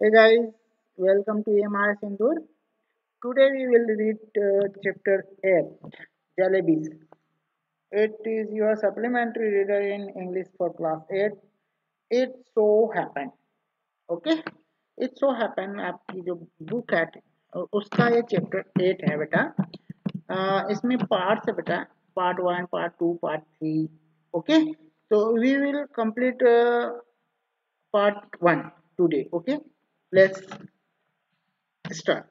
Hey guys, welcome to AMR Sindur. Today we will read chapter 8, Jalebis. It is your supplementary reader in English for class 8. It so happened. Okay? It so happened आपकी जो book है उसका ये chapter 8 है बेटा. इसमें parts है बेटा. Part 1, part 2, part 3. Okay? So we will complete part 1 today. Okay? Let's start.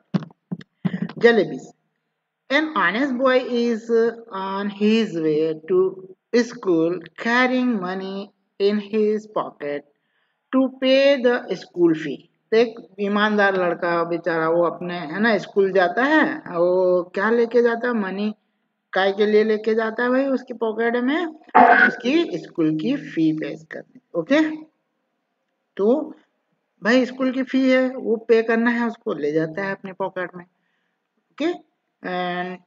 Jalebis. An honest boy is on his way to school carrying money in his pocket to pay the school fee. तो एक ईमानदार लड़का बेचारा वो अपने है ना school जाता है. वो क्या लेके जाता है? मनी. काय के लिए लेके जाता है भाई? उसकी पॉकेट में उसकी स्कूल की फी पे करने. ओके. तो भाई स्कूल की फी है वो पे करना है, उसको ले जाता है अपने पॉकेट में. Okay. And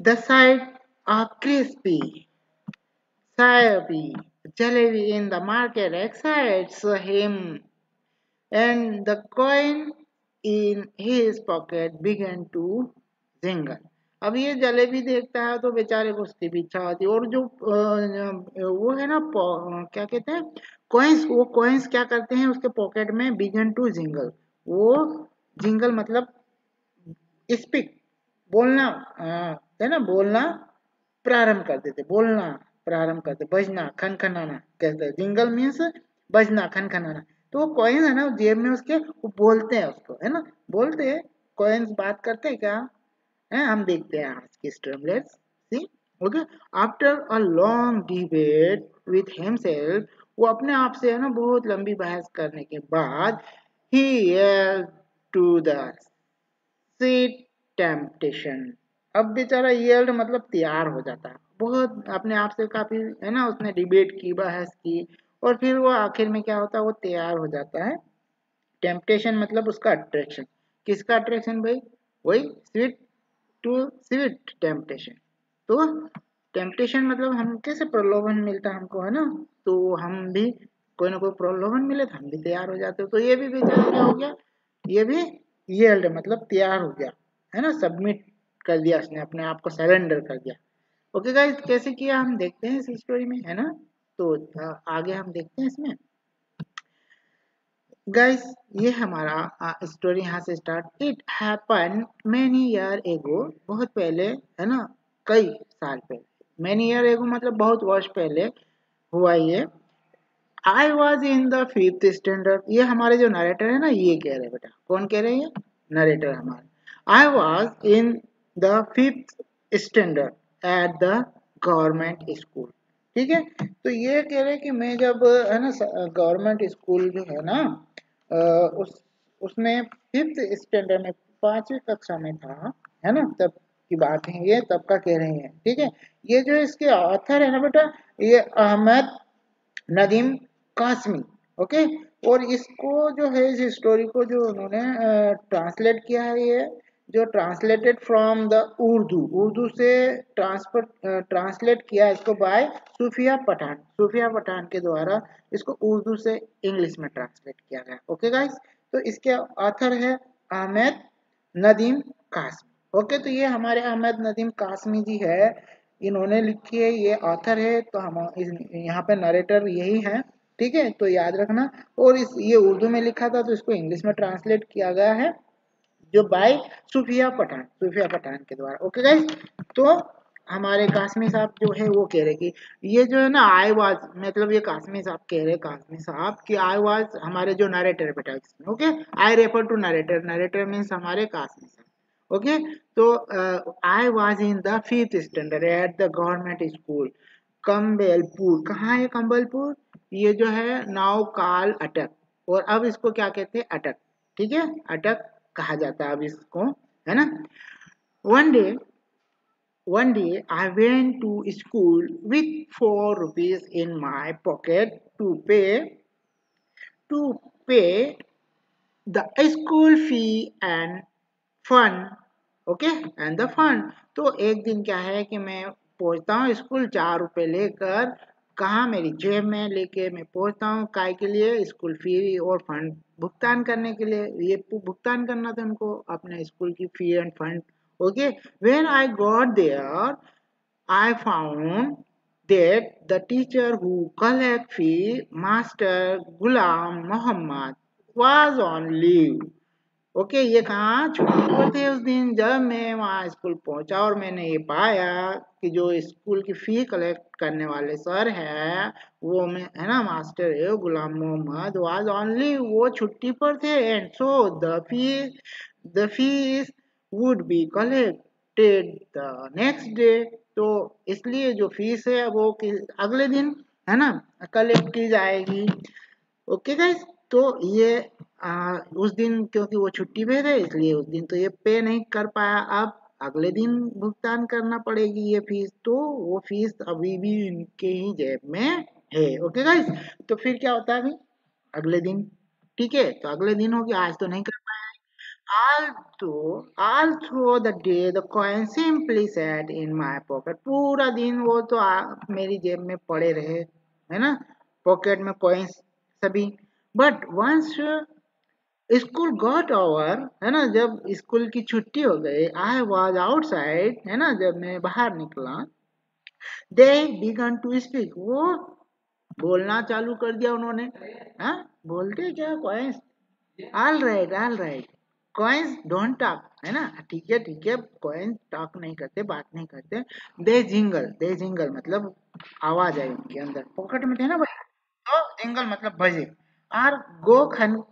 the sides are crispy, syrupy jalebi in the market excites him, and the coin in his pocket began to jingle. अब ये जलेबी देखता है तो बेचारे को उसकी भी इच्छा होती है. और जो वो है ना क्या कहते हैं कॉइन्स, वो कॉइन्स क्या करते हैं उसके पॉकेट में बिगन टू जिंगल. वो जिंगल मतलब स्पीक, बोलना है ना, बोलना प्रारंभ कर देते. बोलना प्रारंभ करते. बजना, खनखनाना कहते. जिंगल मीन्स बजना, खनखनाना. तो वो कॉइन है ना जेब में उसके, वो बोलते हैं उसको, है ना, बोलते हैं. कॉइन्स बात करते हैं क्या है? हम देखते हैं आज की story. Let's see. Okay. After a long debate with himself, वो अपने आप से है ना बहुत लंबी बहस करने के बाद ही टू द सीट टेम्पटेशन. अब बेचारा यील्ड मतलब तैयार हो जाता है. बहुत अपने आप से काफी है ना उसने डिबेट की, बहस की, और फिर वो आखिर में क्या होता है, वो तैयार हो जाता है. टेम्पटेशन मतलब उसका अट्रैक्शन. किसका अट्रैक्शन भाई? वही स्वीट टू स्वीट टेम्पटेशन. तो टेम्पटेशन मतलब हम कैसे प्रलोभन मिलता है हमको, है ना, तो हम भी कोई ना कोई प्रलोभन मिले तो हम भी तैयार हो जाते. तो ये भी बेचारा क्या हो गया, ये भी यील्ड मतलब तैयार हो गया, है ना, सबमिट कर दिया उसने, अपने आप को सरेंडर कर दिया. ओके गाइस, कैसे किया हम देखते हैं इस स्टोरी में, है ना. तो आगे हम देखते हैं इसमें. गाइस ये हमारा स्टोरी यहाँ से start. It happen many year ago, बहुत पहले, है ना, कई साल पहले. मैनी ईयर एगो मतलब बहुत वर्ष पहले हुआ ये. I was in the fifth standard. ये हमारे जो नरेटर है ना ये कह रहे हैं बेटा. कौन कह रहे हैं? ये नरेटर हमारे. I was in the fifth standard at the government school. ठीक है. तो ये कह रहे हैं कि मैं जब है ना गवर्नमेंट स्कूल जो है ना उस उसमें फिफ्थ स्टैंडर्ड में, पांचवी कक्षा में था, है ना, तब की बात है ये, तब का कह रहे हैं. ठीक है. ये जो इसके ऑथर है ना बेटा, ये अहमद नदीम कासमी. ओके. और इसको जो है इस स्टोरी को जो उन्होंने ट्रांसलेट किया है, ये जो translated from the Urdu, Urdu से ट्रांसलेट किया इसको बाय सूफिया पठान. सूफिया पठान के द्वारा इसको उर्दू से इंग्लिश में ट्रांसलेट किया गया. Okay guys. तो इसके ऑथर है अहमद नदीम कासमी. ओके. तो ये हमारे अहमद नदीम कासमी जी है, इन्होंने लिखी है, ये ऑथर है. तो हम यहाँ पे नरेटर यही है. ठीक है. तो याद रखना. और इस ये उर्दू में लिखा था तो इसको इंग्लिश में ट्रांसलेट किया गया है जो बाय सूफिया पठान, सूफिया पठान के द्वारा. Okay guys. तो हमारे कासमी साहब जो है वो कह रहे कि ये जो है ना आई वाज, मतलब ये कासमी साहब कह रहे, कासमी साहब कि आई वाज हमारे जो नरेटर बेटा इसमें. Okay. I refer to narrator, narrator means हमारे कासमी साहब. ओके. तो I was in the fifth standard at the government school Kambalpur. कहाँ है कंबलपुर? ये जो है नाव काल अटक, और अब इसको क्या कहते हैं? अटक. ठीक है. अटक कहा जाता है अब इसको, है ना. One day, one day I went to school with 4 rupees in my pocket to pay the school fee and fun. Okay. And the fund. तो एक दिन क्या है कि मैं पहुंचता हूँ स्कूल 4 रुपए लेकर. कहाँ? मेरी जेब में लेके मैं पहुंचता हूँ. काय के लिए? स्कूल फी और फंड भुगतान करने के लिए, ये भुगतान करना था उनको अपने स्कूल की fee and fund. Okay, when I got there I found that the teacher who collect fee, Master Ghulam Muhammad, was on leave. Okay, ये कहाँ छुट्टी पर थे उस दिन। जब मैं वहाँ स्कूल पहुंचा और मैंने ये पाया कि जो स्कूल की फी कलेक्ट करने वाले सर है, वो मैं है ना, मास्टर है गुलाम मोहम्मद, वाज ओनली, वो छुट्टी पर थे। And so the fees would be collected the next day. तो इसलिए जो फीस है वो अगले दिन है ना कलेक्ट की जाएगी। ओके गाइस, तो ये उस दिन क्योंकि वो छुट्टी पे थे इसलिए उस दिन तो ये पे नहीं कर पाया। अब अगले दिन भुगतान करना पड़ेगी ये फीस, तो वो फीस अभी भी इनके ही जेब में है। ओके गाइस, तो फिर क्या होता है अभी अगले दिन। ठीक है, तो अगले दिन हो गया, आज तो नहीं कर पाया। all through the day the coin simply sat in my pocket। पूरा दिन वो तो मेरी जेब में पड़े रहे, है ना, पॉकेट में कॉइन्स सभी। But once school got over, है ना, जब स्कूल की छुट्टी हो गई, आई वॉज आउटसाइड, है ना, जब मैं बाहर निकला, दे बिगन टू स्पीक, वो बोलना चालू कर दिया उन्होंने। हाँ, बोलते क्या coins, all right, coins don't talk, है ना, ठीक है, कॉइन्स टॉक नहीं करते, बात नहीं करते। दे जिंगल मतलब आवाज आई उनके अंदर, पॉकेट में थे ना भाई, तो जिंगल मतलब बजे। और गो खनक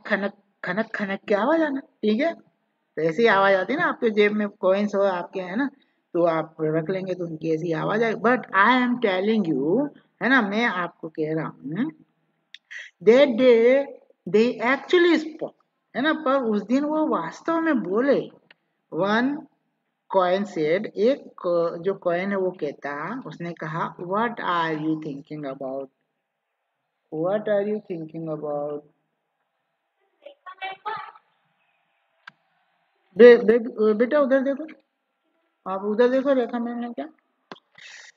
खनक खनक की आवाज आना। ठीक है, तो ऐसी आवाज आती है ना, आपके जेब में कॉइन्स हो आपके, है ना, तो आप रख लेंगे तो उनकी ऐसी आवाज आए। But I am telling you, है ना, मैं आपको कह रहा हूँ, that day they actually spoke, है ना, पर उस दिन वो वास्तव में बोले। वन कॉइन सेड, एक जो कॉइन है वो कहता, उसने कहा, what are you thinking about. बेटा उधर देखो, आप उधर देखो, रेखा मैम ने क्या,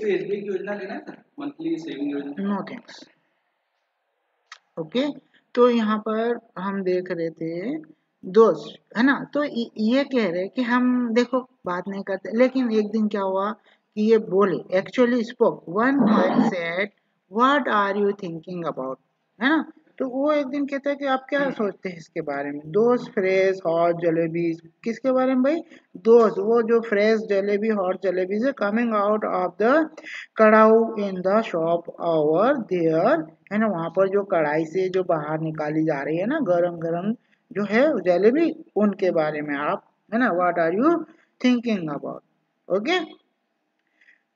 एसबीआई की योजना लेना था, मंथली सेविंग योजना। No thanks. ओके, तो यहाँ पर हम देख रहे थे दोस्त, है ना, तो ये कह रहे कि हम देखो बात नहीं करते, लेकिन एक दिन क्या हुआ कि ये बोले, actually spoke, one coin said, what are you thinking about, है ना, तो वो एक दिन कहता है कि आप क्या सोचते हैं इसके बारे में। दोस्त फ्रेश हॉट जलेबी, किसके बारे में भाई, दोस्त, वो जो फ्रेश जलेबी हॉट जलेबी से coming out of the kadhai in the shop over there, है ना, वहां पर जो कढ़ाई से जो बाहर निकाली जा रही है ना गरम गरम जो है जलेबी, उनके बारे में आप, है ना, what are you thinking about. Okay,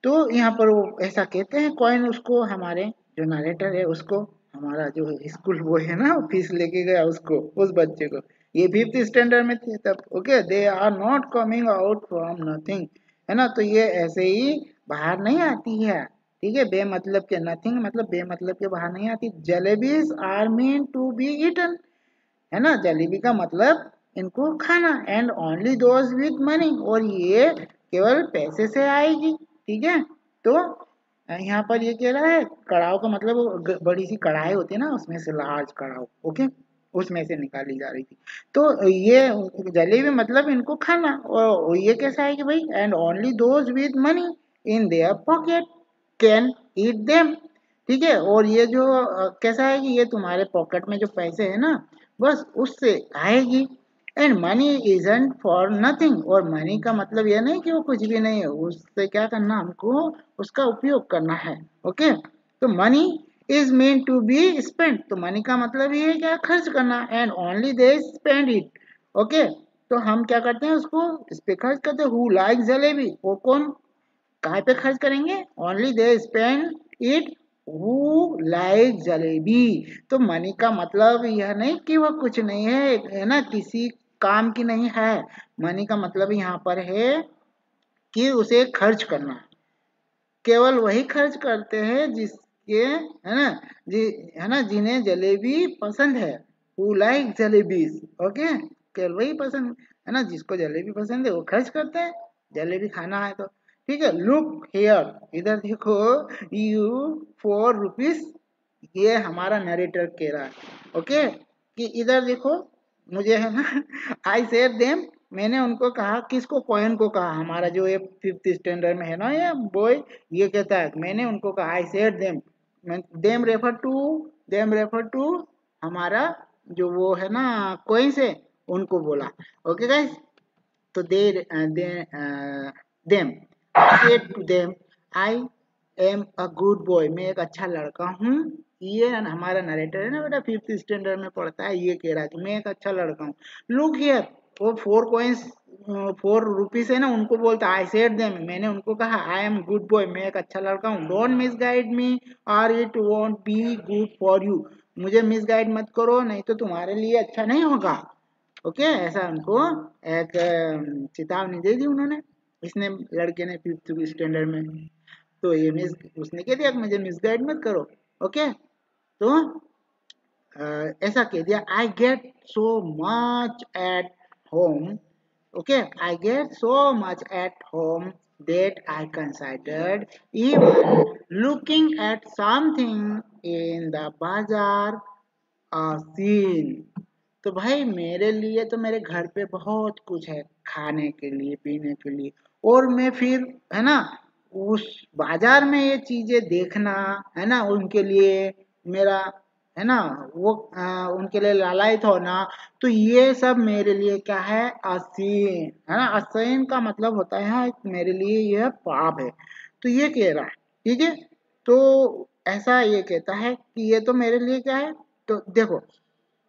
तो यहाँ पर वो ऐसा कहते हैं कॉइन उसको, हमारे जो नरेटर है उसको, हमारा जो स्कूल बॉय है ना फीस लेके गया उसको, उस बच्चे को, ये 5th स्टैंडर्ड में थे तब। Okay, they are not coming out from nothing, है ना, तो ये ऐसे ही बाहर नहीं आती है। ठीक है, बे मतलब के, नथिंग मतलब बे मतलब के बाहर नहीं आती। Jalebis are mean to be eaten, है ना, जलेबी का मतलब इनको खाना। And only those with money, और ये केवल पैसे से आएगी। ठीक है, तो यहाँ पर ये कह रहा है, कड़ाव का मतलब बड़ी सी कढ़ाई होती है ना, उसमें से लार्ज कड़ाव, ओके, उसमें से निकाली जा रही थी। तो ये जलेबी मतलब इनको खाना, और ये कैसा है कि भाई, and only those with money in their pocket can eat them. ठीक है, और ये जो कैसा है कि ये तुम्हारे पॉकेट में जो पैसे है ना, बस उससे आएगी। And money isn't for nothing, और मनी का मतलब यह नहीं कि वो कुछ भी नहीं है, उससे क्या करना, हमको उसका उपयोग करना है। ओके, तो money is mean to be spend, तो मनी का मतलब ये है क्या, खर्च करना। And only they spend it. Okay, तो हम क्या करते हैं, उसको इस पे खर्च करते हैं। हु लाइक जलेबी, वो कौन काय पे खर्च करेंगे, only they spend it who like jalebi. तो मनी का मतलब यह नहीं कि वह कुछ नहीं है ना, किसी काम की नहीं है। मनी का मतलब यहाँ पर है कि उसे खर्च करना। केवल वही खर्च करते हैं जिसके, है ना, जी, है ना, जिन्हें जलेबी पसंद है, हु लाइक जलेबीज। ओके, केवल वही पसंद, है ना, जिसको जलेबी पसंद है वो खर्च करते हैं, जलेबी खाना है तो। ठीक है, लुक हियर, इधर देखो, यू 4 रुपीज, ये हमारा नरेटर कह रहा है। ओके, कि इधर देखो, मुझे है ना आई सेड देम, मैंने उनको कहा, किसको, कॉइन को कहा, हमारा जो ये 5th स्टैंडर्ड में है ना ये बॉय, ये कहता है मैंने उनको कहा, I said them, them refer to हमारा जो वो है ना कॉइन से, उनको बोला। ओके गाइस, तो them said to them, I am a good boy, मैं एक अच्छा लड़का हूँ। ये हमारा नरेटर है ना बेटा, 5th स्टैंडर्ड में पढ़ता है, ये कह रहा है कि मैं एक अच्छा लड़का हूँ। लुक हियर, वो 4 कॉइन्स, 4 रुपीज है ना, उनको बोलता आई सेड देम, मैंने उनको कहा, आई एम गुड बॉय, मैं एक अच्छा लड़का हूँ। डोंट मिसगाइड मी और it won't be good for you, मुझे मिसगाइड मत करो, नहीं तो तुम्हारे लिए अच्छा नहीं होगा। ओके, ऐसा उनको एक चेतावनी दे दी उन्होंने, इसने, लड़के ने 5th स्टैंडर्ड में। तो ये मिस उसने कह दिया कि मुझे मिसगाइड मत करो। ओके, तो ऐसा कह दिया, I get so much at home. Okay, I get so much at home that I considered even looking at something in the bazaar a sin। तो भाई मेरे लिए तो मेरे घर पे बहुत कुछ है खाने के लिए, पीने के लिए, और मैं फिर है ना उस बाजार में ये चीजें देखना, है ना, उनके लिए मेरा, है ना, वो उनके लिए लालायित होना, तो ये सब मेरे लिए क्या है, असीम है ना। असीम का मतलब होता है मेरे लिए यह पाप है। तो ये कह रहा है, ठीक है। तो ऐसा ये कहता है कि ये तो मेरे लिए क्या है, तो देखो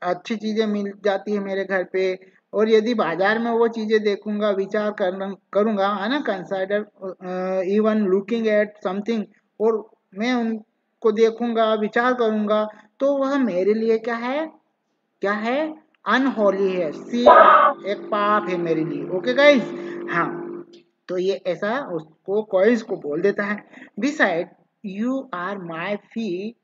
अच्छी चीजें मिल जाती है मेरे घर पे, और यदि बाजार में वो चीजें देखूंगा, विचार करूंगा, है ना, consider even looking at something, और मैं उनको देखूंगा, विचार करूंगा, तो वह मेरे लिए क्या है, क्या है, अनहोली है, सी, एक पाप है मेरे लिए। ओके गाइस, हाँ, तो ये ऐसा उसको कॉइस को बोल देता है। Beside you are my fee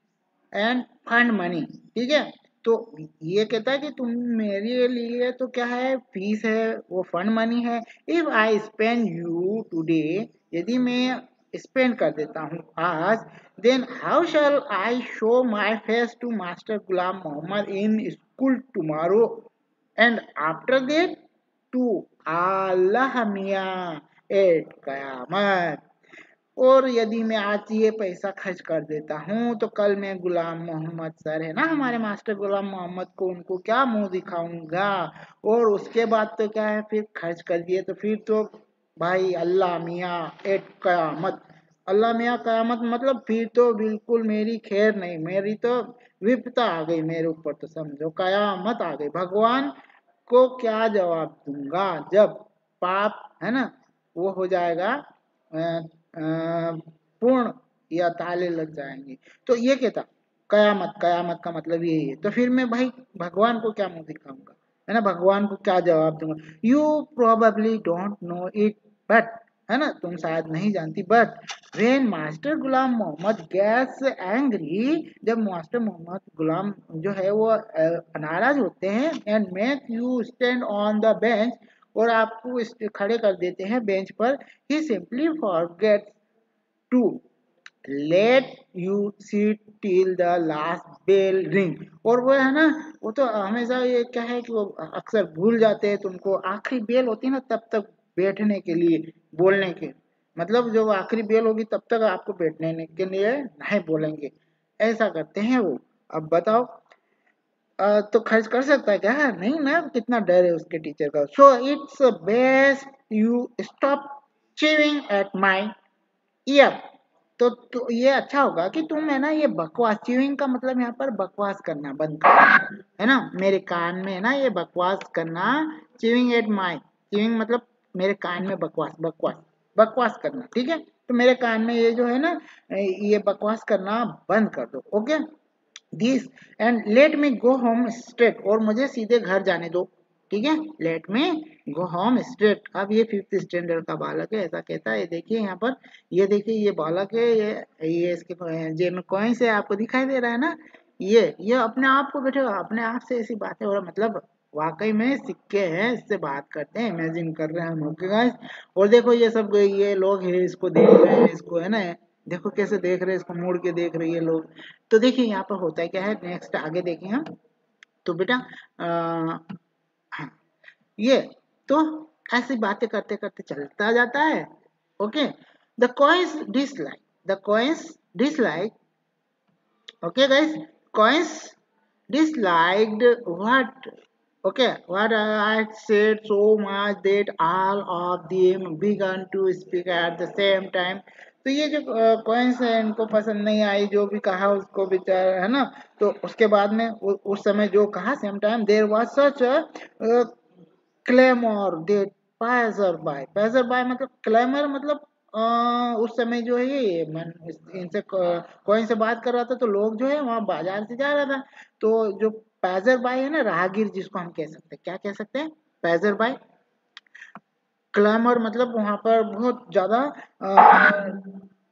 and fund money, ठीक है। तो ये कहता है कि तुम मेरे लिए तो क्या है, फीस है, वो फंड मनी है। If I spend you today, यदि मैं स्पेंड कर देता हूँ आज, then how shall I show my face to master Ghulam Mohammad in school tomorrow and after that to Allah Miyan at कयामत। और यदि मैं आज ये पैसा खर्च कर देता हूँ, तो कल मैं गुलाम मोहम्मद सर है ना, हमारे मास्टर गुलाम मोहम्मद को, उनको क्या मुंह दिखाऊंगा। और उसके बाद तो क्या है, फिर खर्च कर दिए तो फिर तो भाई अल्लाह मियाँ एट कयामत, अल्लाह मियाँ कयामत मतलब फिर तो बिल्कुल मेरी खैर नहीं, मेरी तो विपता आ गई मेरे ऊपर, तो समझो कयामत आ गई। भगवान को क्या जवाब दूंगा जब पाप, है ना, वो हो जाएगा पूर्ण, या ताले लग जाएंगे। तो ये कहता, कयामत, कयामत का मतलब यही है। तो फिर मैं भाई भगवान को क्या मुंह दिखाऊंगा, है ना, भगवान को क्या जवाब दूंगा। You probably don't know it, but, है ना, तुम शायद नहीं जानती, but when master Ghulam Mohammad gets angry, जब मास्टर मोहम्मद गुलाम जो है वो नाराज होते हैं, and make you stand on the bench, और आपको खड़े कर देते हैं बेंच पर, he simply forgets to let you sit till the last bell ring. और वो है ना, वो तो हमेशा ये क्या है कि वो अक्सर भूल जाते हैं तुमको, आखिरी बेल होती है ना तब तक बैठने के लिए, बोलने के, मतलब जब आखिरी बेल होगी तब तक आपको बैठने के लिए नहीं बोलेंगे, ऐसा करते हैं वो। अब बताओ, तो खर्च कर सकता है क्या, नहीं ना, कितना डर है उसके टीचर का। So it's best you stop chewing at my year. तो ये अच्छा होगा कि तुम है ना ये बकवास, च्यूइंग का मतलब यहाँ पर बकवास करना बंद कर, है ना, मेरे कान में है ना ये बकवास करना, च्यूइंग एट माई, च्यूइंग मतलब मेरे कान में बकवास, बकवास, बकवास करना, ठीक है। तो मेरे कान में ये जो है ना ये बकवास करना बंद कर दो। Okay, this and let me go home straight, और मुझे सीधे घर जाने दो, ठीक है, let me go home straight. अब ये 5th स्टैंडर्ड का बालक है, ऐसा कहता है। देखिए यहाँ पर, ये देखिए ये बालक है, ये इसके जेब में कॉइन्स है, आपको दिखाई दे रहा है ना, ये अपने आप को बैठे, अपने आप से ऐसी बातें हो रहा, मतलब वाकई में सिक्के हैं, इससे बात करते हैं, इमेजिन कर रहे हैं हम। ओके गाइस, और देखो ये सब ये लोग हैं, इसको देख रहे हैं, इसको है ना, देखो कैसे देख रहे हैं, इसको मुड़ के देख रहे हैं ये लोग। तो देखिए यहाँ पर होता है क्या है, नेक्स्ट आगे देखें हम। तो बेटा हाँ, ये तो ऐसी बातें करते करते चलता जाता है। Okay, the coins dislike, the coins dislike, okay guys, coins disliked what, okay, what I said so much that all of them began to speak at the same time। तो ये जो कॉइन्स है इनको पसंद नहीं आई, जो भी कहा उसको बेचारा, है ना। तो उसके बाद में उस समय जो कहा, same time there was such a claimer that passer by, passer by मतलब क्लेमर मतलब उस समय जो है ये मन इनसे कोई से बात कर रहा था, तो लोग जो है वहाँ बाजार से जा रहा था, तो जो पैजर बाय है ना, राहगीर जिसको हम कह सकते हैं, क्या कह सकते हैं, पैजर बाय। क्लैमर मतलब वहां पर बहुत ज्यादा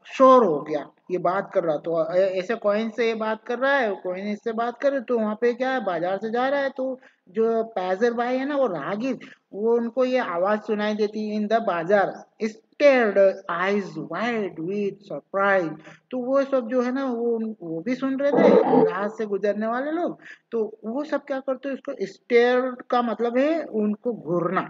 शोर हो गया, ये बात कर रहा, तो ऐसे कॉइन से ये बात कर रहा है, कॉइन इससे बात कर रहे, तो वहां पे क्या है, बाजार से जा रहा है, तो जो पैजर भाई है ना, वो राहगीर, वो उनको ये आवाज सुनाई देती इन द बाजार, stared eyes wide with surprise. तो वो सब जो है ना, वो भी सुन रहे थे राह से गुजरने वाले लोग, तो वो सब क्या करते हैं, उसको स्टेयर का मतलब है उनको घूरना।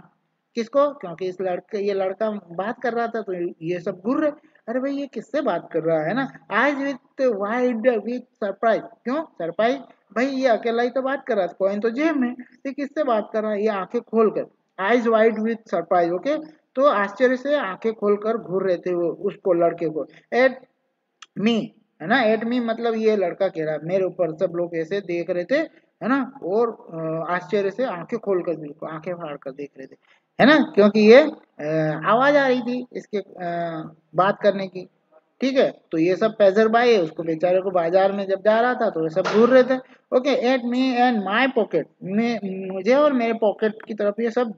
किसको, क्योंकि इस लड़के, ये लड़का बात कर रहा था, तो ये सब घूर रहे, अरे भाई ये किससे बात कर रहा है ना, आज विथ वाइड विथ सरप्राइज, क्यों सरप्राइज, भाई ये अकेला ही तो बात कर रहा था, कॉइन तो जेब में, ये किससे बात कर रहा है, ये आंखें खोल कर, eyes wide with surprise, okay, तो आश्चर्य से आंखें खोलकर घूर रहे थे वो उसको, लड़के को, एट मी, है ना, एट मी मतलब ये लड़का कह रहा है मेरे ऊपर, सब लोग ऐसे देख रहे थे, है ना, और आश्चर्य से आंखें खोलकर, बिल्कुल आंखें फाड़ कर देख रहे थे, है ना, क्योंकि ये आवाज आ रही थी इसके बात करने की। ठीक है, तो ये सब पैजर बाई है, उसको बेचारे को बाजार में जब जा रहा था तो ये सब घूर रहे थे। Okay, at me and my pocket, में मुझे और मेरे पॉकेट की तरफ ये सब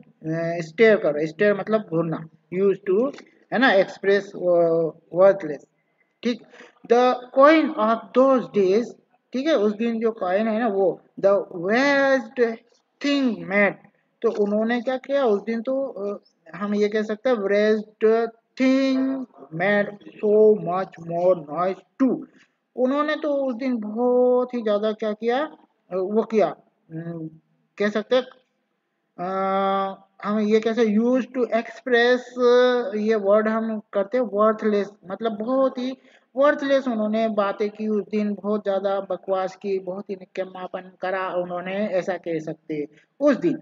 स्टेयर कर रहे, स्टेयर मतलब घूरना, यूज टू, है ना, एक्सप्रेस वर्थलेस। ठीक, the coin of those days, ठीक है, उस दिन जो कॉइन है ना, वो द वेस्ट थिंग मेट, तो उन्होंने क्या किया उस दिन, तो हम ये कह सकते हैं waste thing made so much more noise too, उन्होंने तो उस दिन बहुत ही ज्यादा क्या किया, वो किया, कह सकते हैं हम ये कैसे यूज टू एक्सप्रेस, ये वर्ड हम करते हैं वर्थलेस, मतलब बहुत ही वर्थलेस उन्होंने बातें की उस दिन, बहुत ज्यादा बकवास की, बहुत ही निकम्मापन करा उन्होंने, ऐसा कह सकते हैं उस दिन,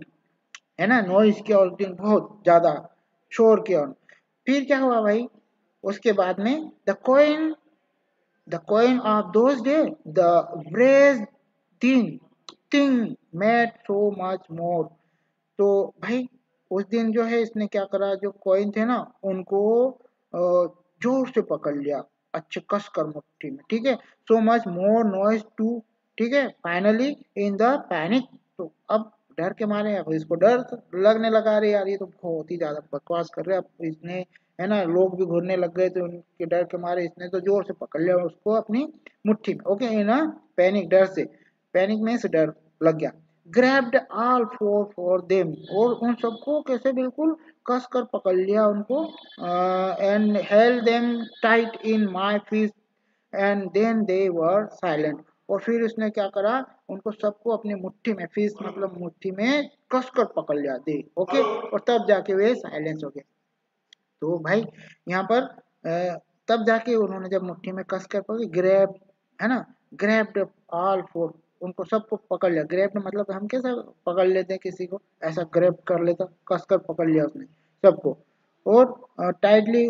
है ना, नॉइज किया उस दिन, बहुत ज्यादा शोर किया। फिर क्या हुआ भाई, उसके बाद में the coin of those days, the raised thing made so much more। तो भाई उस दिन जो है इसने क्या करा, जो कॉइन थे ना उनको जोर से पकड़ लिया, अच्छे कस कर मुट्ठी में, ठीक है, so much more noise too, ठीक है, फाइनली इन द पैनिक, तो अब डर के मारे, अब इसको डर लगने लगा, रहे यार ये तो बहुत ही ज्यादा बकवास कर रहे हैं, अब इसने, है ना, लोग भी घूरने लग गए थे उनके डर के मारे, इसने तो जोर से पकड़ लिया उसको अपनी मुट्ठी में। ओके, इन पैनिक, डर से, पैनिक में से डर लग गया, ग्रैब्ड ऑल फॉर देम, और उन सबको कैसे बिल्कुल कस कर पकड़ लिया उनको, and held them tight in my fist and then they were silent, और फिर उसने क्या करा, उनको सबको अपनी मुट्ठी में, फिस्ट मतलब मुट्ठी में कस कर पकड़ लिया दे, ओके, और तब जाके वे साइलेंस हो गए। तो भाई यहाँ पर तब जाके उन्होंने जब मुट्ठी में कस कर पकड़ी, ग्रैब, है ना, ग्रैब्ड ऑल फोर, उनको सबको पकड़ लिया, ग्रैब मतलब हम कैसे पकड़ लेते हैं किसी को, ऐसा ग्रैब कर लेता, कस कर पकड़ लिया उसने सबको, और टाइटली,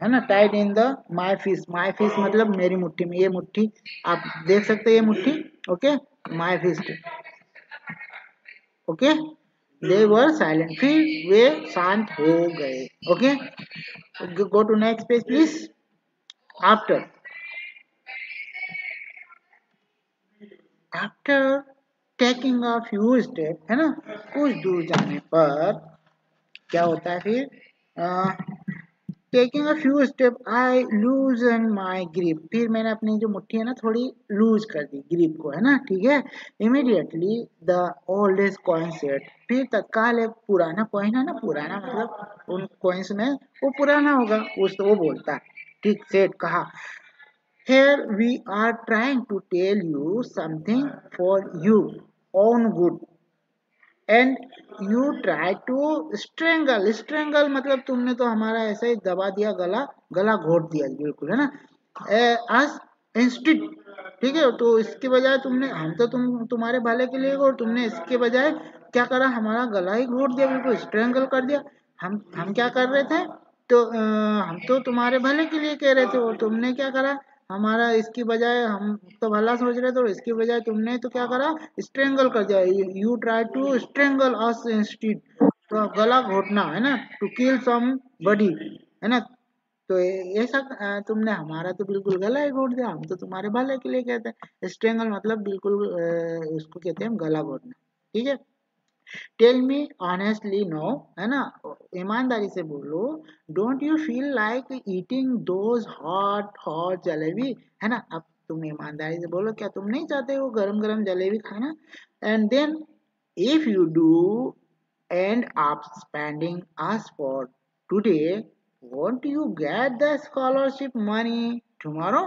है ना, tight in the my fist, my fist मतलब मेरी मुट्ठी में, ये मुट्ठी आप देख सकते हैं, ये मुट्ठी, okay, my fist, okay, they were silent, फिर वे शांत हो गए। Okay, go to next page please। after after taking a few steps, है ना, कुछ दूर जाने पर क्या होता है फिर, taking a few step I lose and my grip, फिर मैंने अपनी जो मुट्ठी है ना थोड़ी लूज कर दी, ग्रिप को, है ना, ठीक है, immediately the oldest coin set, फिर तत्काल एक पुराना कॉइन है ना, पुराना मतलब उन कॉइन्स में वो पुराना होगा, उस वो बोलता है, ठीक, सेट कहा, here we are trying to tell you something for you, own good and you try to strangle, strangle मतलब तुमने तो हमारा ऐसे ही दबा दिया, गला गला घोट दिया बिल्कुल, है ना, as इंस्टिट, ठीक है। तो इसके बजाय तुमने, हम तो तुम्हारे भले के लिए, और तुमने इसके बजाय क्या करा, हमारा गला ही घोट दिया, बिल्कुल स्ट्रेंगल कर दिया। हम क्या कर रहे थे, तो हम तो तुम्हारे भले के लिए कह रहे थे, और तुमने क्या करा, हमारा इसकी बजाय, हम तो भला सोच रहे थे और इसकी बजाय तुमने तो क्या करा, स्ट्रेंगल कर दिया। You try to strangle us instead, तो गला घोटना, है ना, टू किल सम बडी, है ना। तो ऐसा तुमने हमारा तो बिल्कुल गला ही घोट दिया, हम तो तुम्हारे भले के लिए कहते हैं। स्ट्रेंगल मतलब बिल्कुल उसको कहते हैं गला घोटना, ठीक है। टेल मी ऑनेस्टली नो, है ना, ईमानदारी से बोलो, don't you feel like eating those hot hot jalebi, है ना। अब तुम ईमानदारी से बोलो, क्या तुम नहीं चाहते हो गरम गरम जलेबी खाना? And then if you do and आप spending us for today, won't you get the scholarship money tomorrow?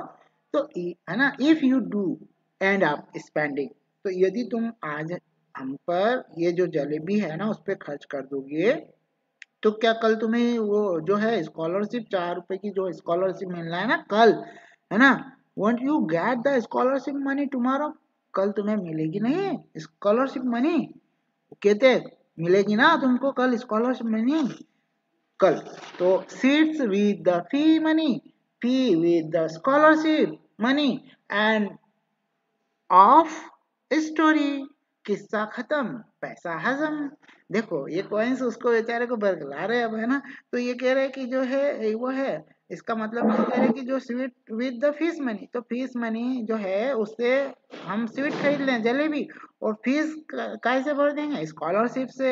तो है ना, इफ यू डू एंड आप स्पेंडिंग, तो यदि तुम आज हम पर ये जो जलेबी है ना उस पर खर्च कर दोगे, तो क्या कल तुम्हें वो जो है स्कॉलरशिप, 4 रुपए की जो स्कॉलरशिप मिलना है ना कल, है ना, want you get the scholarship money tomorrow? कल तुम्हें मिलेगी नहीं स्कॉलरशिप मनी, कहते मिलेगी ना तुमको कल स्कॉलरशिप मनी कल। तो seats with the fee money, fee with the scholarship money, end of story, किस्सा खत्म, पैसा हजम। देखो ये कॉइन्स उसको बेचारे को बरगला रहे अब, है ना। तो ये कह रहे हैं कि जो है वो है, इसका मतलब ये कह रहे हैं कि जो sweet with the fees money, तो फीस मनी जो है उससे हम स्वीट खरीद लें जलेबी, और फीस कैसे भर देंगे, स्कॉलरशिप से,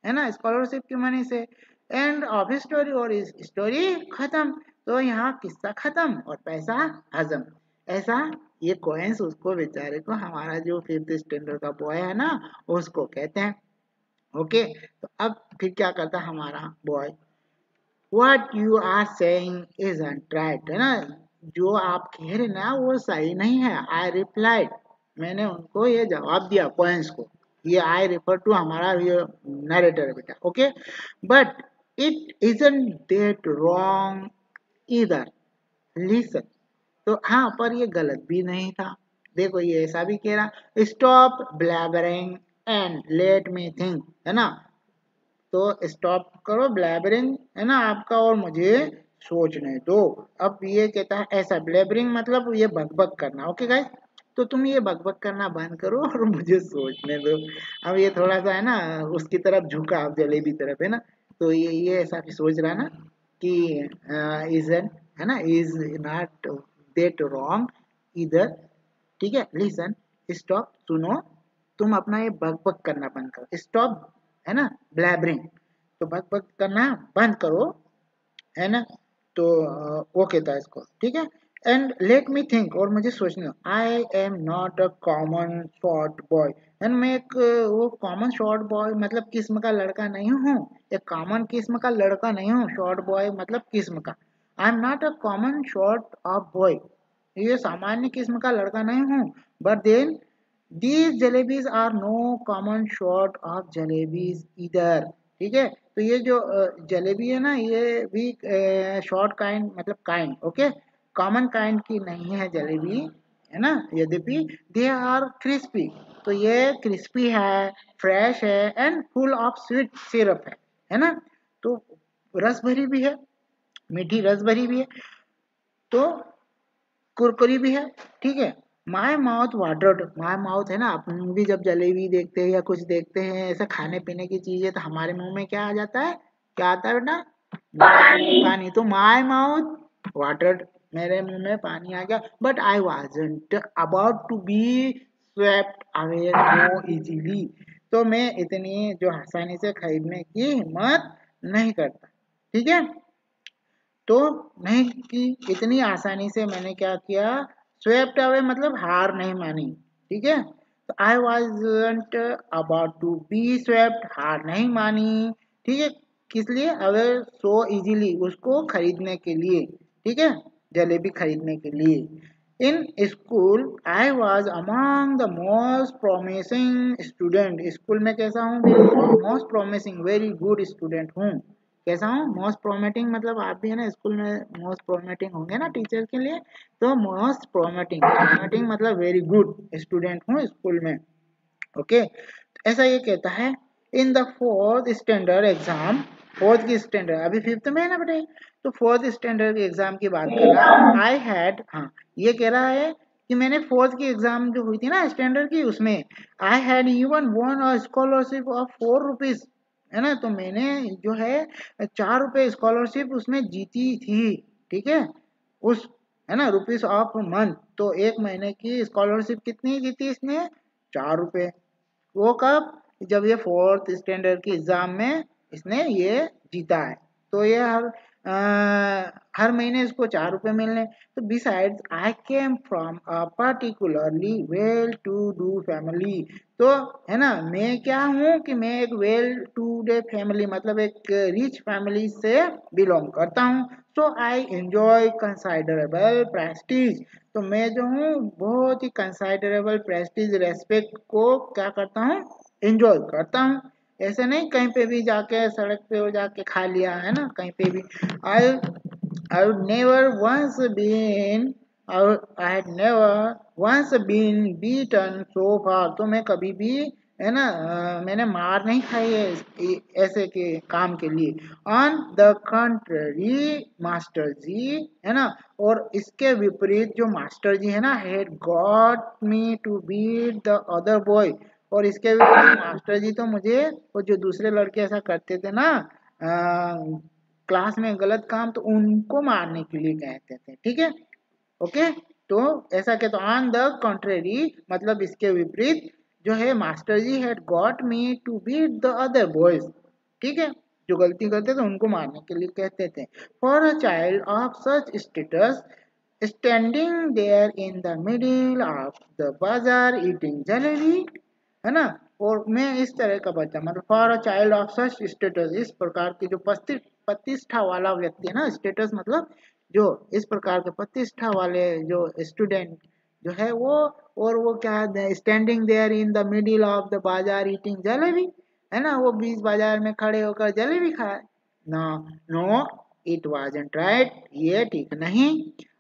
है ना, स्कॉलरशिप की मनी से। एंड ऑफ स्टोरी, और स्टोरी खत्म, तो यहाँ किस्सा खत्म और पैसा हजम। ऐसा ये कॉइन्स उसको बेचारे को, हमारा जो 5th स्टैंडर्ड का बॉय है ना उसको कहते हैं। ओके, तो अब फिर क्या करता है हमारा boy, what you are saying isn't right, है ना, जो आप कह रहे ना वो सही नहीं है। आई रिप्लाइड, मैंने उनको ये जवाब दिया कॉइन्स को, ये आई रेफर टू हमारा ये नरेटर है बेटा, okay, but it isn't that wrong इधर, लिसन। तो हाँ, पर ये गलत भी नहीं था। देखो ये ऐसा भी कह रहा, stop blabbering and let me think, है ना। तो स्टॉप करो ब्लैबरिंग, है ना आपका, और मुझे सोचने दो। अब ये कहता है ऐसा, ब्लैबरिंग मतलब ये बकबक करना, ओके गाइस। तो तुम ये बकबक करना बंद करो और मुझे सोचने दो। अब ये थोड़ा सा है ना उसकी तरफ झुका, अब जलेबी तरफ, है ना। तो ये ऐसा भी सोच रहा ना कि इजन, है ना, इज नॉट दैट रॉन्ग इधर, ठीक है। लिसन, स्टॉप, सुनो, तुम अपना ये बक बक करना बंद करो, स्टॉप, है ना, ब्लैबरिंग, तो बक बक करना बंद करो, है ना। तो वो कहता है इसको, ठीक है। एंड लेट मी थिंक, और मुझे सोचने दो, आई am not a common short boy, and मैं एक वो कॉमन शॉर्ट बॉय मतलब किस्म का लड़का नहीं हूँ, एक कॉमन किस्म का लड़का नहीं हूँ, शॉर्ट बॉय मतलब किस्म का। I am not a common sort of boy, ये सामान्य किस्म का लड़का नहीं हूँ, but then these jalebis are no common sort of jalebis इधर, ठीक है। तो ये जो जलेबी है ना ये भी शॉर्ट काइंड मतलब काइंड, ओके, कॉमन काइंड की नहीं है जलेबी, है ना। यद्यपि दे आर क्रिस्पी, तो ये क्रिस्पी है, फ्रेश है, and full of sweet syrup है ना। तो रस भरी भी है, मीठी रस भरी भी है, तो कुरकुरी भी है, ठीक है। My mouth watered, my mouth है ना, अपन भी जब जलेबी देखते हैं या कुछ देखते हैं ऐसा खाने पीने की चीजें, तो हमारे मुंह में क्या आ जाता है, क्या आता है बेटा, पानी। तो माई माउथ वाटर्ड, मेरे मुंह में पानी आ गया, but I wasn't about to be swept away so easily, तो मैं इतनी जो आसानी से खरीदने की हिम्मत नहीं करता, ठीक है। तो नहीं की, इतनी आसानी से मैंने क्या किया, स्वेप्ट अवे मतलब हार नहीं मानी, ठीक है। तो I wasn't about to be swept, हार नहीं मानी, ठीक है। किस लिए, अगर सो इजीली, उसको खरीदने के लिए, ठीक है, जलेबी खरीदने के लिए। In school I was among the most promising student. School में कैसा हूँ? बिल्कुल most promising, very good student हूँ। कैसा हूँ? मोस्ट प्रोमिटिंग, मतलब आप भी है ना स्कूल में मोस्ट प्रोमिटिंग होंगे ना टीचर के लिए, तो मोस्ट प्रोमिटिंग, प्रोमिटिंग मतलब वेरी गुड स्टूडेंट हूँ स्कूल में। ओके, ऐसा ये कहता है। In the fourth standard exam, fourth की स्टैंडर्ड, अभी फिफ्थ में है ना बेटे, तो फोर्थ स्टैंडर्ड के एग्जाम की बात कर रहा है। आई हैड, हाँ ये कह रहा है कि मैंने फोर्थ की एग्जाम जो हुई थी ना स्टैंडर्ड की, उसमें I had even one a scholarship of 4 rupees, है ना, तो मैंने जो है 4 रुपए स्कॉलरशिप उसमें जीती थी। ठीक है, उस, है ना, रुपीज ऑफ मंथ, तो एक महीने की स्कॉलरशिप कितनी जीती इसने? 4 रुपए। वो कब? जब ये फोर्थ स्टैंडर्ड की एग्जाम में इसने ये जीता है। तो ये हर महीने इसको 4 रुपए मिलने। तो besides I came from a particularly well to do family, तो है ना, मैं क्या हूँ कि मैं एक वेल टू डे फैमिली, मतलब एक रिच फैमिली से बिलोंग करता हूँ। सो आई एंजॉय कंसाइडरेबल प्रेस्टीज, तो मैं जो हूँ बहुत ही कंसाइडरेबल प्रेस्टीज, रेस्पेक्ट को क्या करता हूँ? एंजॉय करता हूँ। ऐसे नहीं कहीं पे भी जाके सड़क पे हो जाके खा लिया, है ना, कहीं पे भी। I I would never once been, I had never once been beaten so far, तो मैं कभी भी, है ना, मैंने मार नहीं खाई है ऐसे के काम के लिए। On the country master ji, है ना, और इसके विपरीत जो मास्टर जी है ना, had got me to beat the other boy, और इसके विपरीत मास्टर जी तो मुझे, वो जो दूसरे लड़के ऐसा करते थे ना क्लास में गलत काम, तो उनको मारने के लिए कहते थे। ठीक है, ओके, तो ऐसा कहते ऑन द कंट्रेरी, मतलब इसके विपरीत जो है master ji had got me to beat the other boys. ठीक है, जो गलती करते थे उनको मारने के लिए कहते थे। For a child of such status standing there in the middle of the bazaar eating jalebi, है ना, और मैं इस तरह का बच्चा, मतलब for a child of such status, इस प्रकार की जो प्रतिष्ठा वाला व्यक्ति है ना, स्टेटस मतलब जो इस प्रकार के प्रतिष्ठा वाले जो स्टूडेंट जो है वो, और वो क्या standing there in the middle of the bazaar eating jalebi, है ना, वो बीच बाजार में खड़े होकर जलेबी खाए। No, no, it wasn't right, ये ठीक नहीं।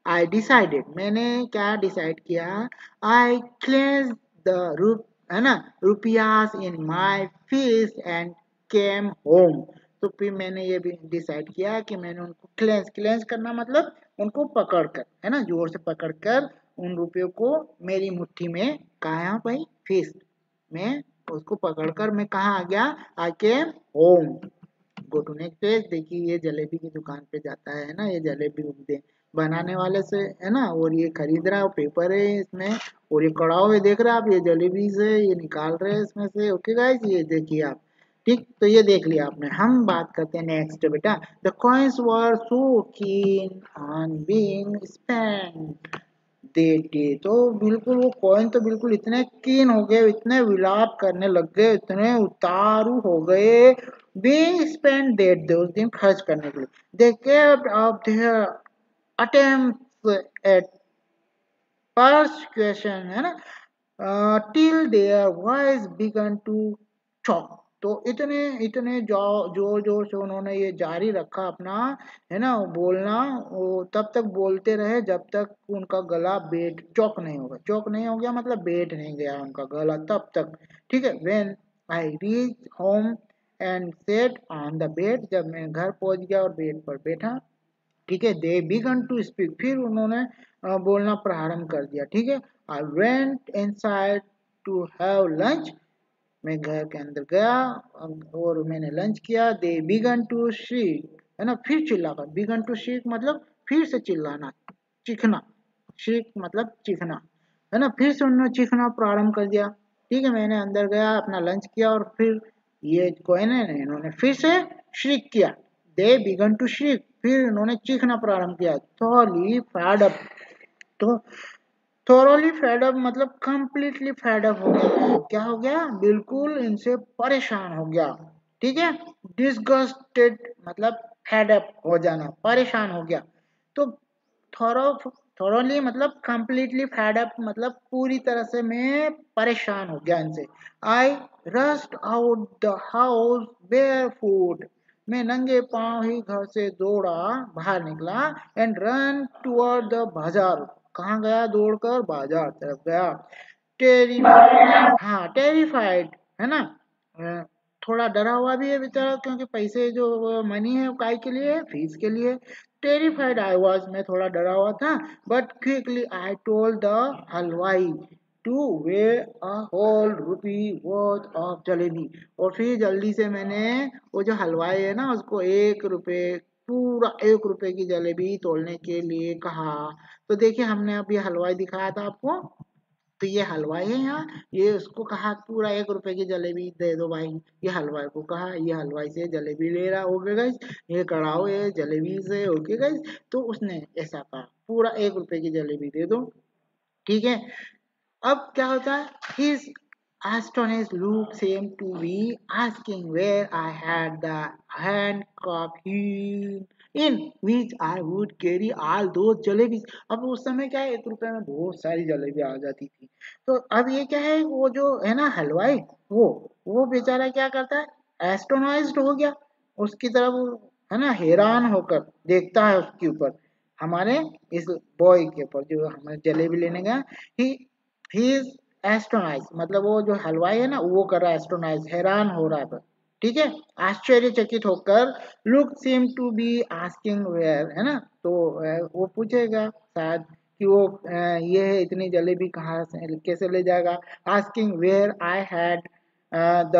आई डिसाइडेड, मैंने क्या डिसाइड किया? आई क्लेंस द रूप, है ना, rupees in my fees and came home, तो फिर मैंने ये भी डिसाइड किया कि मैंने उनको क्लेंस, क्लेंस करना मतलब उनको पकड़ कर, है ना, जोर से पकड़ कर उन रुपयों को मेरी मुट्ठी में, कहा भाई फीस में, उसको पकड़कर मैं कहाँ आ गया? I came home. Go to next page, देखिए ये जलेबी की दुकान पे जाता है ना, ये जलेबी दे बनाने वाले से, है ना, और ये खरीद रहा है, पेपर है इसमें, और ये कड़ाव है, देख रहे हैं आप, ये जलेबी से ये निकाल रहे हैं इसमें से। ओके गाइस, ये देखिए आप, ठीक, तो ये देख लिया आपने। हम बात करते हैं नेक्स्ट बेटा। The coins were so keen on being spent देते, तो बिल्कुल वो कॉइन तो बिल्कुल इतने कीन हो गए, इतने विलाप करने लग गए, इतने उतारू हो गए, being spent that those दिन खर्च करने के लिए। they kept up their attempts at persuasion, है ना, till their voice began to choke, तो इतने इतने जोर जोर से उन्होंने ये जारी रखा अपना, है ना, बोलना, वो तब तक बोलते रहे जब तक उनका गला बैठ, चौक नहीं होगा, चौक नहीं हो गया मतलब बैठ नहीं गया उनका गला तब तक। ठीक है, when I reach home and set on the bed, जब मैं घर पहुंच गया और बेड पर बैठा, ठीक है, दे बिगन टू स्पीक, फिर उन्होंने बोलना प्रारंभ कर दिया। ठीक है, I went inside to have lunch, मैं घर के अंदर गया और मैंने लंच किया। दे बिगन टू शीक, है ना, फिर चिल्लाकर, बिगन टू शीक मतलब फिर से चिल्लाना, चीखना, शीक मतलब चीखना, है ना, फिर से उन्होंने चीखना प्रारंभ कर दिया। ठीक है, मैंने अंदर गया, अपना लंच किया, और फिर ये कोई ने इन्होंने फिर से श्रीक किया। दे बिगन टू श्रीक, फिर इन्होंने चीखना प्रारंभ किया। थॉली फैड अप, तो थोरोली फेड अप मतलब कंप्लीटली फेड अप हो गया मैं, क्या हो गया? बिल्कुल इनसे परेशान हो गया। ठीक है, डिसगस्टेड मतलब फेड अप हो जाना, परेशान हो गया। तो थोरो थोरोली मतलब कंप्लीटली फेड अप, मतलब पूरी तरह से मैं परेशान हो गया इनसे। I rushed out the house barefoot, मैं नंगे पांव ही घर से दौड़ा, बाहर निकला। एंड रन टुवर्ड द बाजार, कहाँ गया? दौड़कर बाजार तरफ गया। टेरी हाँ टेरिफाइड है ना। अ, थोड़ा डरा हुआ भी है बेचारा, क्योंकि पैसे जो मनी है वो काय के लिए है? फीस के लिए। टेरिफाइड आई वॉज, मैं थोड़ा डरा हुआ था। But quickly I told the halwai to weigh a whole rupee worth of jalebi, और फिर जल्दी से मैंने वो जो हलवाई है ना उसको 1 रुपए, पूरा 1 रुपए की जलेबी तोलने के लिए कहा। तो देखिए हमने अभी हलवाई दिखाया था आपको, तो ये हलवाई है यहाँ, ये उसको कहा पूरा 1 रुपए की जलेबी दे दो भाई। ये हलवाई को कहा, ये हलवाई से जलेबी ले रहा, ओके गाइस, ये कड़ाओ ये जलेबी से, ओके गाइस। तो उसने ऐसा कहा पूरा 1 रुपए की जलेबी दे दो, ठीक है। अब क्या होता है? His astonished look seemed to be asking where I had the handcuff in which I would carry all those jalebis। अब उस समय क्या है, 1 रुपए में बहुत सारी जलेबी आ जाती थी। तो अब ये क्या है, वो जो है ना हलवाई, वो बेचारा क्या करता है, एस्टोनाइज्ड हो गया। उसकी तरफ है ना हैरान होकर देखता है उसके ऊपर, हमारे इस बॉय के ऊपर जो हमें जलेबी लेने गया। ही ही इज एस्टोनाइज, मतलब वो जो हलवाई है ना वो कर रहा है एस्टोनाइज, हैरान हो रहा है बस, ठीक है, आश्चर्यचकित होकर। Look seem to be asking where, है ना। तो वो पूछेगा शायद कि वो ये है इतनी जलेबी कहाँ से कैसे ले जाएगा। Asking where I had the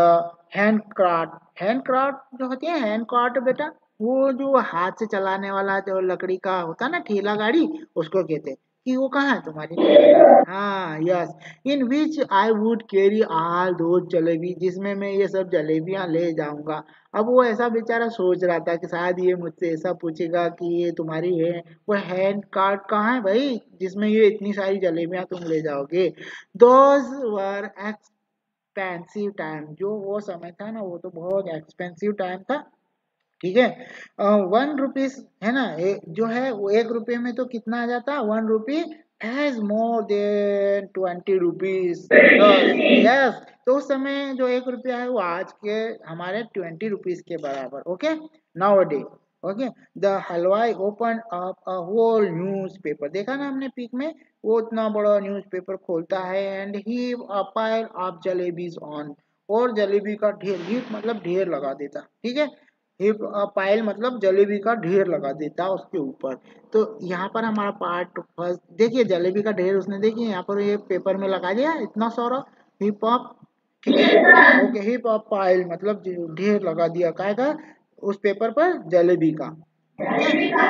hand craft, hand craft जो होती है हैंड क्राफ्ट बेटा, वो जो हाथ से चलाने वाला जो लकड़ी का होता है ना ठेला गाड़ी, उसको कहते हैं कि वो कहाँ है तुम्हारी हाँ yes, in which I would carry all those jalebi, जिसमें मैं ये सब जलेबियां ले जाऊंगा। अब वो ऐसा बेचारा सोच रहा था कि शायद ये मुझसे ऐसा पूछेगा कि ये तुम्हारी है वो हैंड कार्ड कहाँ है भाई, जिसमें ये इतनी सारी जलेबियां तुम ले जाओगे। दोज वर एक्सपेंसिव टाइम, जो वो समय था ना वो तो बहुत एक्सपेंसिव टाइम था, ठीक है। 1 रुपीज है ना, जो है वो 1 रुपए में तो कितना आ जाता है, 1 rupee has more than 20 rupees. Yes, तो उस समय जो 1 रुपया है वो आज के हमारे 20 रुपीज के बराबर, okay now day. Okay, the halwai open up a whole newspaper, देखा ना हमने पिक में, वो इतना बड़ा न्यूज़पेपर खोलता है। And he a pile of jalebis on, और जलेबी का ढेर, हीप मतलब ढेर लगा देता, ठीक है। हिप पाइल मतलब जलेबी का ढेर लगा देता उसके ऊपर। तो यहाँ पर हमारा पार्ट फर्स्ट देखिए, जलेबी का ढेर उसने देखिए यहाँ पर ये पेपर में लगा दिया इतना सारा, हिप हॉप, ठीक है। ओके, हिप हॉप पाइल मतलब ढेर लगा दिया काय का, उस पेपर पर जलेबी का।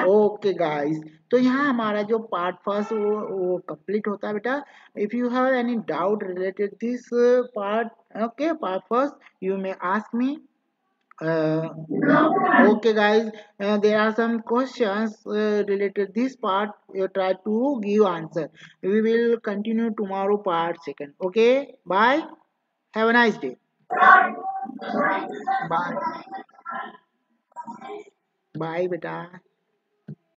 ओके गाइस, तो यहाँ हमारा जो पार्ट फर्स्ट वो कंप्लीट होता है बेटा। If you have any doubt related this part, okay part first, you may ask me. uh, okay guys, there are some questions related this part, you try to give answer. We will continue tomorrow part second, okay, bye, have a nice day, bye, bye beta।